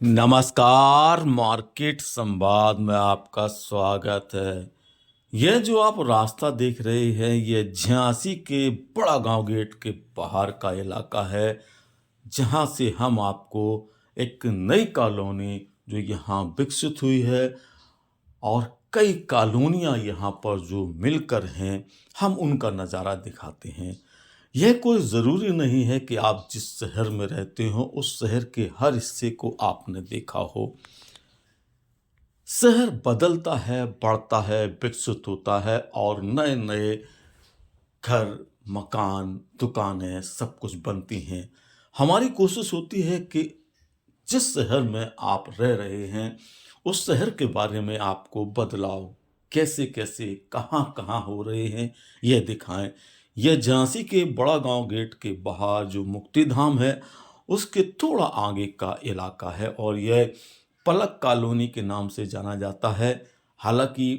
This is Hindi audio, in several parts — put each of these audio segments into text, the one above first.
नमस्कार, मार्केट संवाद में आपका स्वागत है। यह जो आप रास्ता देख रहे हैं, यह झांसी के बड़ा गांव गेट के बाहर का इलाका है, जहां से हम आपको एक नई कॉलोनी जो यहाँ विकसित हुई है और कई कॉलोनियाँ यहाँ पर जो मिलकर हैं, हम उनका नज़ारा दिखाते हैं। यह कोई ज़रूरी नहीं है कि आप जिस शहर में रहते हो उस शहर के हर हिस्से को आपने देखा हो। शहर बदलता है, बढ़ता है, विकसित होता है और नए नए घर, मकान, दुकानें सब कुछ बनती हैं। हमारी कोशिश होती है कि जिस शहर में आप रह रहे हैं उस शहर के बारे में आपको बदलाव कैसे कैसे कहाँ कहाँ हो रहे हैं यह दिखाएं। यह झांसी के बड़ा गांव गेट के बाहर जो मुक्ति धाम है उसके थोड़ा आगे का इलाका है और यह पलक कॉलोनी के नाम से जाना जाता है। हालांकि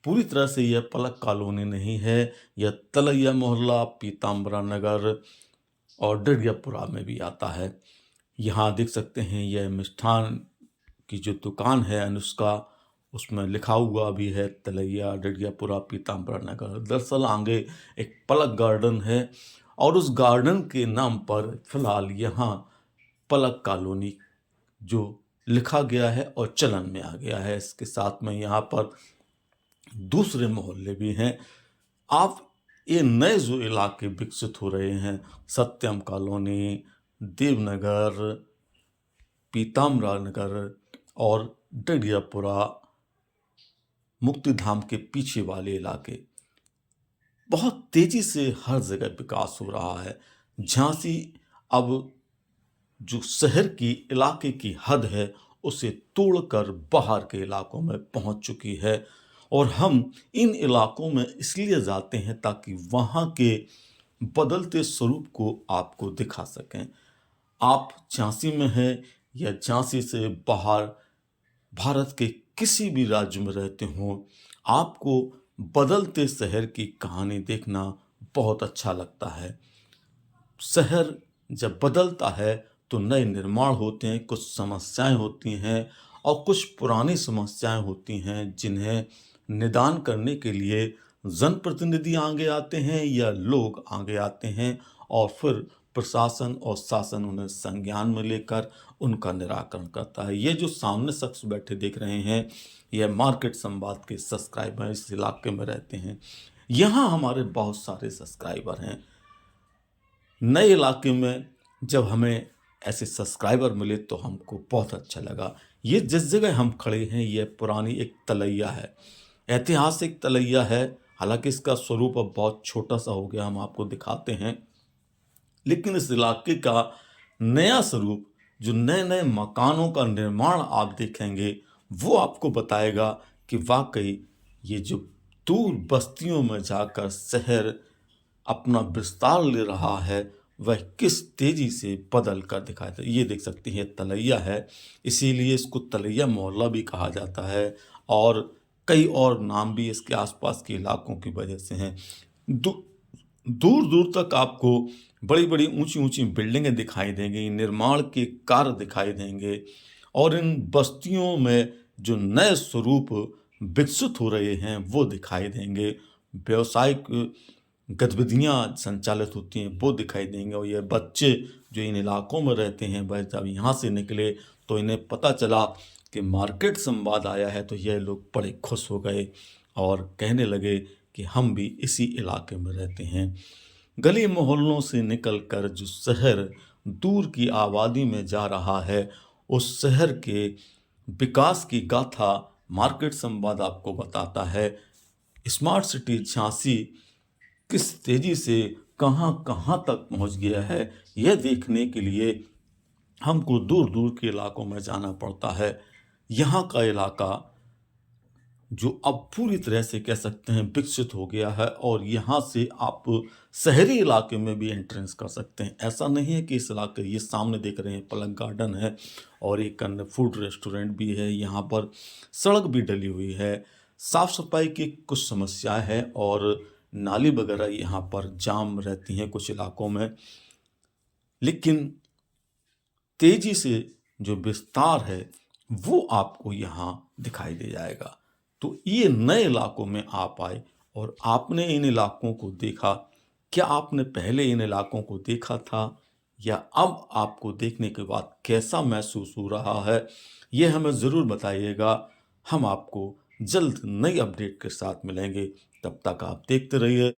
पूरी तरह से यह पलक कॉलोनी नहीं है, यह तलैया मोहल्ला, पीताम्बरा नगर और डडियापुरा में भी आता है। यहाँ देख सकते हैं यह मिष्ठान की जो दुकान है अनुष्का, उसमें लिखा हुआ भी है तलैया, डडियापुरा, पीताम्बरा नगर। दरअसल आगे एक पलक गार्डन है और उस गार्डन के नाम पर फिलहाल यहाँ पलक कॉलोनी जो लिखा गया है और चलन में आ गया है। इसके साथ में यहाँ पर दूसरे मोहल्ले भी हैं। आप ये नए जो इलाके विकसित हो रहे हैं, सत्यम कॉलोनी, देवनगर, पीताम्बरा नगर और डडियापुरा, मुक्तिधाम के पीछे वाले इलाके, बहुत तेजी से हर जगह विकास हो रहा है। झांसी अब जो शहर की इलाके की हद है उसे तोड़कर बाहर के इलाकों में पहुंच चुकी है और हम इन इलाकों में इसलिए जाते हैं ताकि वहां के बदलते स्वरूप को आपको दिखा सकें। आप झांसी में हैं या झांसी से बाहर भारत के किसी भी राज्य में रहते हों, आपको बदलते शहर की कहानी देखना बहुत अच्छा लगता है। शहर जब बदलता है तो नए निर्माण होते हैं, कुछ समस्याएं होती हैं और कुछ पुरानी समस्याएं होती हैं जिन्हें निदान करने के लिए जनप्रतिनिधि आगे आते हैं या लोग आगे आते हैं और फिर प्रशासन और शासन उन्हें संज्ञान में लेकर उनका निराकरण करता है। ये जो सामने शख्स बैठे देख रहे हैं, यह मार्केट संवाद के सब्सक्राइबर इस इलाके में रहते हैं। यहाँ हमारे बहुत सारे सब्सक्राइबर हैं। नए इलाके में जब हमें ऐसे सब्सक्राइबर मिले तो हमको बहुत अच्छा लगा। ये जिस जगह हम खड़े हैं यह पुरानी एक तलैया है, ऐतिहासिक तलैया है। हालांकि इसका स्वरूप अब बहुत छोटा सा हो गया, हम आपको दिखाते हैं। लेकिन इस इलाके का नया स्वरूप, जो नए नए मकानों का निर्माण आप देखेंगे, वो आपको बताएगा कि वाकई ये जो दूर बस्तियों में जाकर शहर अपना विस्तार ले रहा है वह किस तेजी से बदल कर दिखाया था। ये देख सकते हैं तलैया है, इसीलिए इसको तलैया मोहल्ला भी कहा जाता है और कई और नाम भी इसके आसपास के इलाकों की वजह से हैं। दूर दूर तक आपको बड़ी बड़ी ऊंची ऊंची बिल्डिंगें दिखाई देंगी, निर्माण के कार्य दिखाई देंगे और इन बस्तियों में जो नए स्वरूप विकसित हो रहे हैं वो दिखाई देंगे। व्यवसायिक गतिविधियां संचालित होती हैं वो दिखाई देंगे और ये बच्चे जो इन इलाकों में रहते हैं वह जब यहाँ से निकले तो इन्हें पता चला कि मार्केट संवाद आया है तो यह लोग बड़े खुश हो गए और कहने लगे कि हम भी इसी इलाके में रहते हैं। गली मोहल्लों से निकलकर जो शहर दूर की आबादी में जा रहा है उस शहर के विकास की गाथा मार्केट संवाद आपको बताता है। स्मार्ट सिटी झांसी किस तेजी से कहाँ कहाँ तक पहुँच गया है यह देखने के लिए हमको दूर दूर के इलाकों में जाना पड़ता है। यहाँ का इलाका जो अब पूरी तरह से कह सकते हैं विकसित हो गया है और यहाँ से आप शहरी इलाके में भी एंट्रेंस कर सकते हैं। ऐसा नहीं है कि इस इलाके, ये सामने देख रहे हैं पलक गार्डन है और एक अन्य फूड रेस्टोरेंट भी है। यहाँ पर सड़क भी डली हुई है, साफ सफाई की कुछ समस्या है और नाली वगैरह यहाँ पर जाम रहती हैं कुछ इलाकों में। लेकिन तेजी से जो विस्तार है वो आपको यहाँ दिखाई दे जाएगा। तो ये नए इलाकों में आप आए और आपने इन इलाकों को देखा। क्या आपने पहले इन इलाकों को देखा था या अब आपको देखने के बाद कैसा महसूस हो रहा है, ये हमें ज़रूर बताइएगा। हम आपको जल्द नई अपडेट के साथ मिलेंगे। तब तक आप देखते रहिए